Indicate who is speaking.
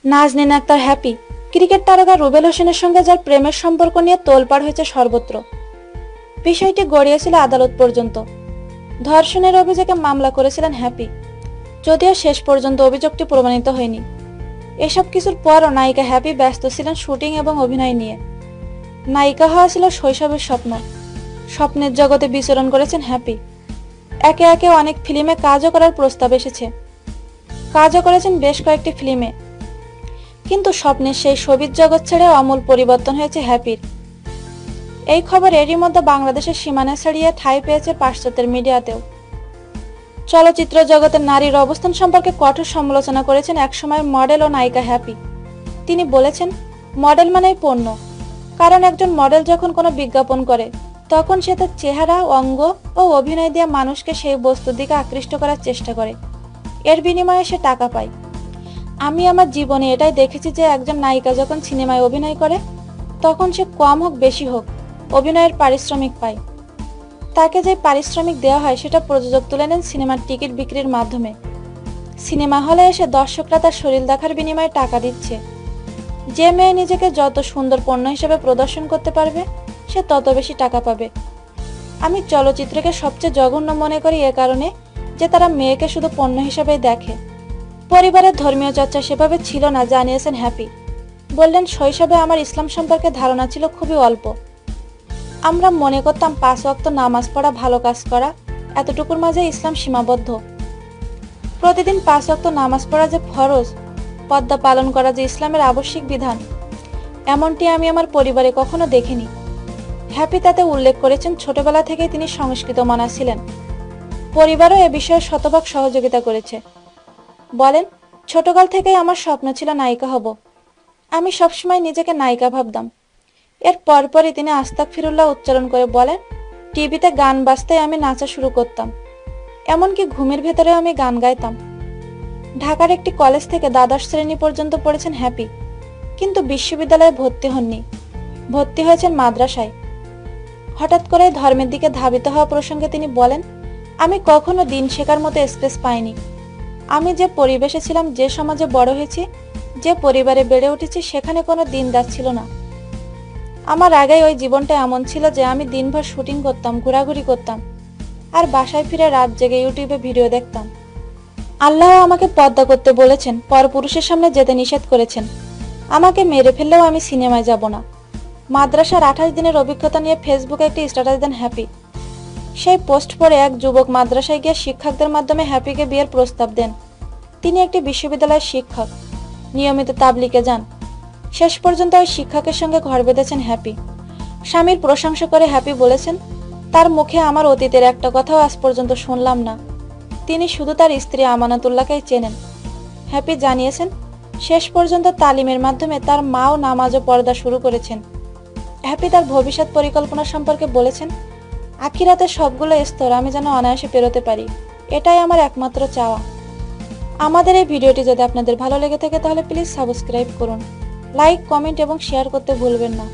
Speaker 1: Naznin Akter happy cricket তারকা রুবেল হোসেনের সঙ্গে যার প্রেমের সম্পর্ক নিয়ে তোলপাড় হয়েছে সর্বত্র। বিষয়টি গড়িয়েছিল আদালত পর্যন্ত। ধর্ষণের অভিযোগে মামলা করেছিলেন হ্যাপি, যদিও শেষ পর্যন্ত অভিযোগটি প্রমাণিত হয়নি। এসব কিছুর পরও নায়িকা হ্যাপি ব্যস্ত ছিলেন শুটিং এবং অভিনয় নিয়ে। নায়িকা হওয়া ছিল শৈশবের স্বপ্ন। স্বপ্নের জগতে বিচরণ করেছেন হ্যাপি। একে একে অনেক ফিল্মে কাজও করার প্রস্তাব এসেছে। কাজও করেছেন বেশ কয়েকটি ফিল্মে। কিন্তু স্বপ্নের সেই ছবির জগৎ ছেড়ে আমূল পরিবর্তন হয়েছে হ্যাপির। এই খবর এরই মধ্যে বাংলাদেশের সীমানা ছাড়িয়ে ঠাঁই পেয়েছে পাশ্চাত্যের মিডিয়াতেও। চলচ্চিত্র জগতের নারীর অবস্থান সম্পর্কে কঠোর সমালোচনা করেছেন একসময়ের মডেল ও নায়িকা হ্যাপি। তিনি বলেছেন, মডেল মানেই পণ্য। কারণ একজন মডেল যখন কোনো বিজ্ঞাপন করে তখন সে তার চেহারা, অঙ্গ ও অভিনয় দিয়ে মানুষকে সেই বস্তুর দিকে আকৃষ্ট করার চেষ্টা করে। এর বিনিময়ে সে টাকা পায়। আমি আমার জীবনে এটাই দেখেছি যে একজন নায়িকা যখন সিনেমায় অভিনয় করে তখন সে কম হোক বেশি হোক অভিনয়ের পারিশ্রমিক পায়। তাকে যে পারিশ্রমিক দেওয়া হয় সেটা প্রযোজক তুলে নেন সিনেমার টিকিট বিক্রির মাধ্যমে। সিনেমা হলে এসে দর্শকরা তার শরীর দেখার বিনিময়ে টাকা দিচ্ছে। যে মেয়ে নিজেকে যত সুন্দর পণ্য হিসেবে প্রদর্শন করতে পারবে সে তত বেশি টাকা পাবে। আমি চলচ্চিত্রকে সবচেয়ে জঘন্য মনে করি এ কারণে যে তারা মেয়েকে শুধু পণ্য হিসেবেই দেখে। পরিবারের ধর্মীয় চর্চা সেভাবে ছিল না, জানিয়েছেন হ্যাপি। বললেন, শৈশবে আমার ইসলাম সম্পর্কে ধারণা ছিল খুবই অল্প। আমরা মনে করতাম 5 ওয়াক্ত নামাজ পড়া, ভালো কাজ করা, এতটুকুর মাঝে ইসলাম সীমাবদ্ধ। প্রতিদিন 5 ওয়াক্ত নামাজ পড়া যে ফরজ, পর্দা পালন করা যে ইসলামের আবশ্যিক বিধান, এমনটি আমি আমার পরিবারে কখনো দেখিনি। হ্যাপি তাতে উল্লেখ করেছেন ছোটবেলা থেকেই তিনি সংস্কৃত মনা ছিলেন। পরিবারও এ বিষয়ে শতভাগ সহযোগিতা করেছে। বলেন, ছোটকাল থেকেই আমার স্বপ্ন ছিল নায়িকা হব। আমি সবসময় নিজেকে নায়িকা ভাবতাম। এর পরপরই তিনি আস্তাগফিরুল্লাহ উচ্চারণ করে বলেন, টিভিতে গান বাজতেই আমি নাচা শুরু করতাম। এমনকি ঘুমের ভেতরেও আমি গান গাইতাম। ঢাকার একটি কলেজ থেকে দ্বাদশ শ্রেণী পর্যন্ত পড়েছেন হ্যাপি, কিন্তু বিশ্ববিদ্যালয়ে ভর্তি হননি। ভর্তি হয়েছেন মাদ্রাসায়। হঠাৎ করে ধর্মের দিকে ধাবিত হওয়া প্রসঙ্গে তিনি বলেন, আমি কখনো দিন শেখার মতো স্পেস পাইনি। আমি যে পরিবেশে ছিলাম, যে সমাজে বড় হয়েছি, যে পরিবারে বেড়ে উঠেছি, সেখানে কোনো দিনদার ছিল না। আমার আগেই ওই জীবনটা এমন ছিল যে আমি দিনভর শুটিং করতাম, ঘোরাঘুরি করতাম, আর বাসায় ফিরে রাত জেগে ইউটিউবে ভিডিও দেখতাম। আল্লাহ আমাকে পর্দা করতে বলেছেন, পরপুরুষের সামনে যেতে নিষেধ করেছেন। আমাকে মেরে ফেললেও আমি সিনেমায় যাব না। মাদ্রাসার 28 দিনের অভিজ্ঞতা নিয়ে ফেসবুকে একটি স্ট্যাটাস দেন হ্যাপি। সেই পোস্ট পড়ে এক যুবক মাদ্রাসায় গিয়ে শিক্ষকদের মাধ্যমে হ্যাপিকে বিয়ের প্রস্তাব দেন। তিনি একটি বিশ্ববিদ্যালয়ের শিক্ষক, নিয়মিত তাবলিগে যান। শেষ পর্যন্ত ওই শিক্ষকের সঙ্গে ঘর বেঁধেছেন হ্যাপি। স্বামীর প্রশংসা করে হ্যাপি বলেছেন, তার মুখে আমার অতীতের একটা কথাও আজ পর্যন্ত শুনলাম না। তিনি শুধু তার স্ত্রী আমানাতুল্লাহকেই চেনেন। হ্যাপি জানিয়েছেন, শেষ পর্যন্ত তালিমের মাধ্যমে তার মাও নামাজ ও পর্দা শুরু করেছেন। হ্যাপি তার ভবিষ্যৎ পরিকল্পনা সম্পর্কে বলেছেন, আখিরাতের সবগুলো স্তর আমি যেন অনায়াসে পেরোতে পারি, এটাই আমার একমাত্র চাওয়া। আমাদের এই ভিডিওটি যদি আপনাদের ভালো লেগে থাকে তাহলে প্লিজ সাবস্ক্রাইব করুন, লাইক, কমেন্ট এবং শেয়ার করতে ভুলবেন না।